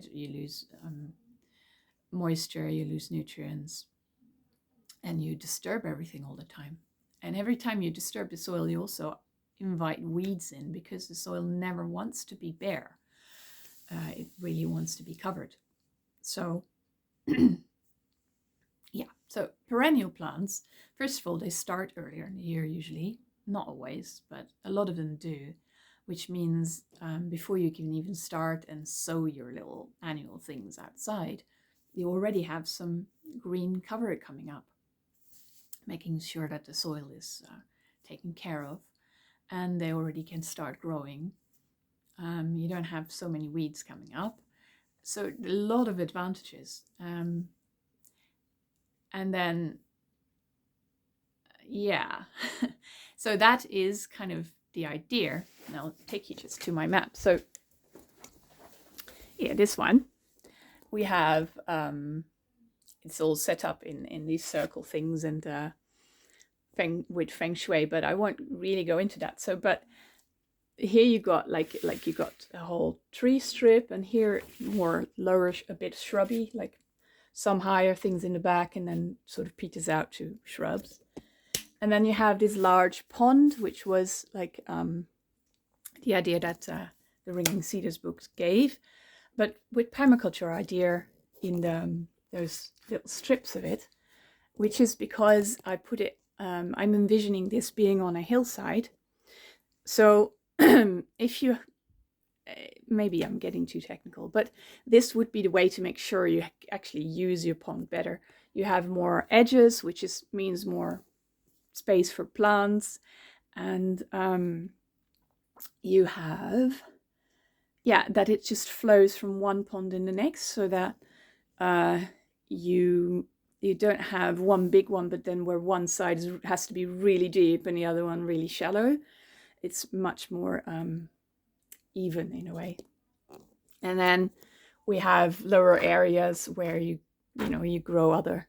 it, you lose moisture, you lose nutrients, and you disturb everything all the time. And every time you disturb the soil, you also invite weeds in, because the soil never wants to be bare. It really wants to be covered. So yeah, so perennial plants, first of all, they start earlier in the year usually, not always, but a lot of them do, which means before you can even start and sow your little annual things outside, you already have some green cover coming up, making sure that the soil is taken care of, and they already can start growing. You don't have so many weeds coming up. So a lot of advantages. And then, yeah, so that is kind of the idea. And I'll take you just to my map. So yeah, this one, we have, it's all set up in these circle things and with feng shui, but I won't really go into that. So, but here you got like you got a whole tree strip, and here more lower, a bit shrubby, like some higher things in the back, and then sort of peters out to shrubs. And then you have this large pond, which was like the idea that the Ringing Cedars books gave, but with permaculture idea in those little strips of it, which is because I put it, I'm envisioning this being on a hillside. So if you, maybe I'm getting too technical, but this would be the way to make sure you actually use your pond better. You have more edges, which means more space for plants, and you have, yeah, that it just flows from one pond in the next, so that you don't have one big one, but then where one side has to be really deep and the other one really shallow. It's much more even in a way. And then we have lower areas where you grow other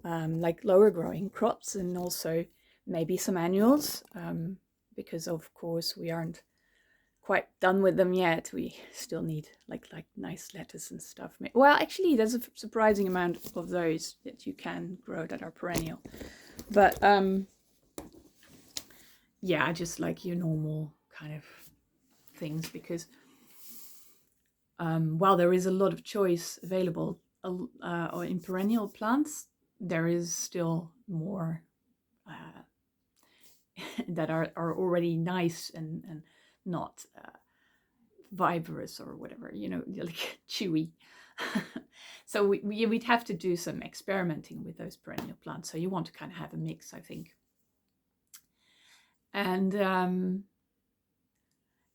like lower growing crops, and also maybe some annuals, because of course we aren't quite done with them yet. We still need like nice lettuce and stuff. Well, actually there's a surprising amount of those that you can grow that are perennial, but yeah, just like your normal kind of things, because while there is a lot of choice available in perennial plants, there is still more that are already nice and not fibrous or whatever, like chewy. So we'd have to do some experimenting with those perennial plants. So you want to kind of have a mix, I think. And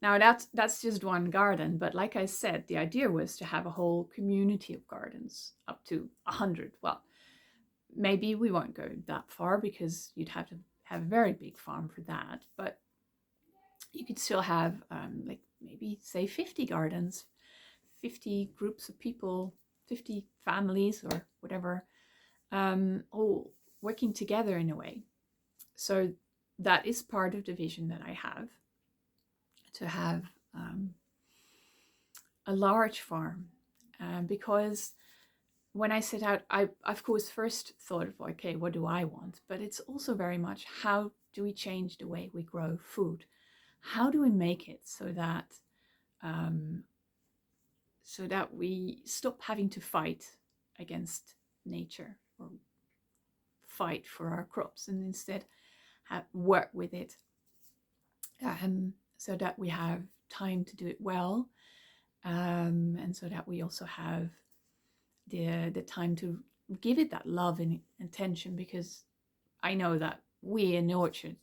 now that's just one garden, but like I said, the idea was to have a whole community of gardens, up to 100. Well, maybe we won't go that far because you'd have to have a very big farm for that, but you could still have like maybe say 50 gardens, 50 groups of people, 50 families or whatever, all working together in a way. So that is part of the vision that I have, to have a large farm, because when I set out, I of course first thought of, okay, what do I want? But it's also very much, how do we change the way we grow food? How do we make it so that we stop having to fight against nature or fight for our crops, and instead work with it, so that we have time to do it well, and so that we also have the time to give it that love and attention, because I know that we in the orchard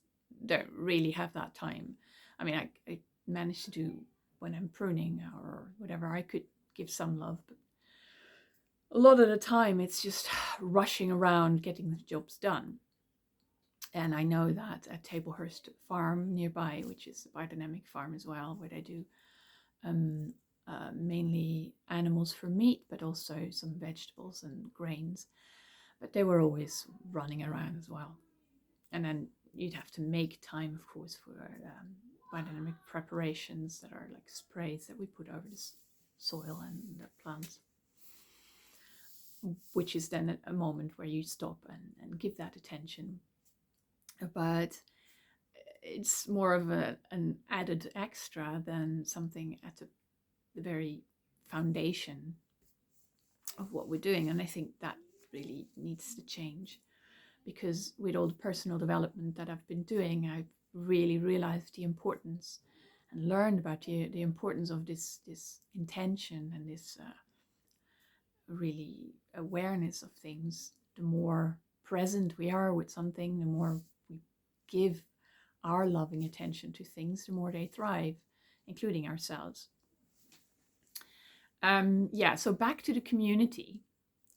don't really have that time. I mean, I manage to do, when I'm pruning or whatever, I could give some love, but a lot of the time it's just rushing around getting the jobs done. And I know that at Tablehurst Farm nearby, which is a biodynamic farm as well, where they do mainly animals for meat, but also some vegetables and grains. But they were always running around as well. And then you'd have to make time, of course, for biodynamic preparations that are like sprays that we put over soil and the plants, which is then a moment where you stop and give that attention. But it's more of an added extra than something at the very foundation of what we're doing. And I think that really needs to change, because with all the personal development that I've been doing, I've really realized the importance and learned about the importance of this intention and this really awareness of things. The more present we are with something, the more we give our loving attention to things, the more they thrive, including ourselves. So back to the community.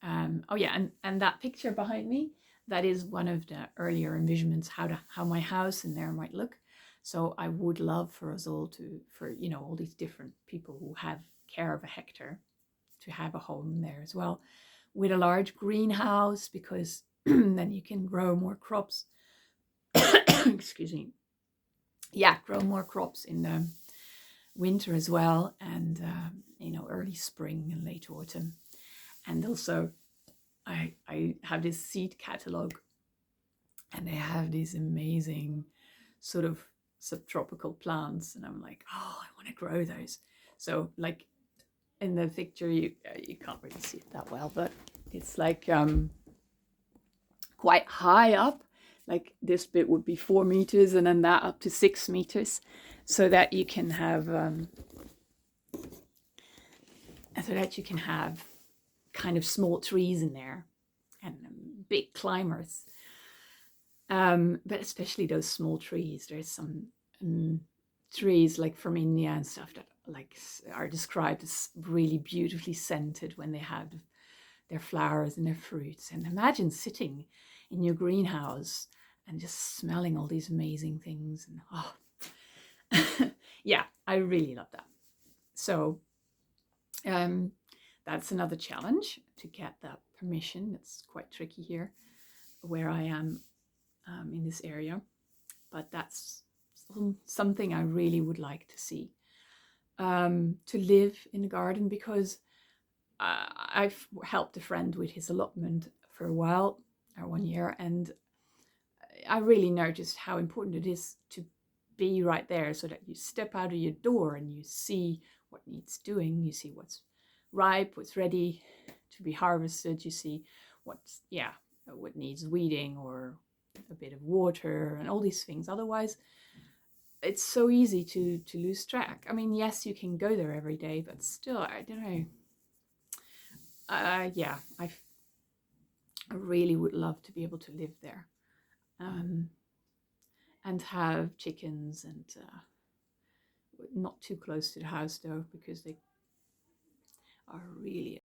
And that picture behind me, that is one of the earlier envisionments how my house in there might look. So I would love for us all for all these different people who have care of a hectare, to have a home there as well, with a large greenhouse, because then you can grow more crops. Excuse me. Yeah, grow more crops in the winter as well, and early spring and late autumn. And also I have this seed catalog, and they have these amazing sort of subtropical plants, and I'm like, oh, I want to grow those. So like in the picture, you can't really see it that well, but it's like quite high up. Like this bit would be 4 meters, and then that up to 6 meters, so that you can have kind of small trees in there, and big climbers. But especially those small trees. There's some trees like from India and stuff that like are described as really beautifully scented when they have their flowers and their fruits. And imagine sitting in your greenhouse and just smelling all these amazing things. And yeah, I really love that. So that's another challenge, to get that permission. It's quite tricky here where I am in this area, but that's something I really would like to see, to live in the garden, because I've helped a friend with his allotment for a while, or 1 year, and I really noticed how important it is to be right there, so that you step out of your door and you see what needs doing, you see what's ripe, what's ready to be harvested, you see what needs weeding or a bit of water and all these things. Otherwise, it's so easy to lose track. I mean, yes, you can go there every day, but still, I don't know. I really would love to be able to live there, and have chickens, and not too close to the house though, because they are really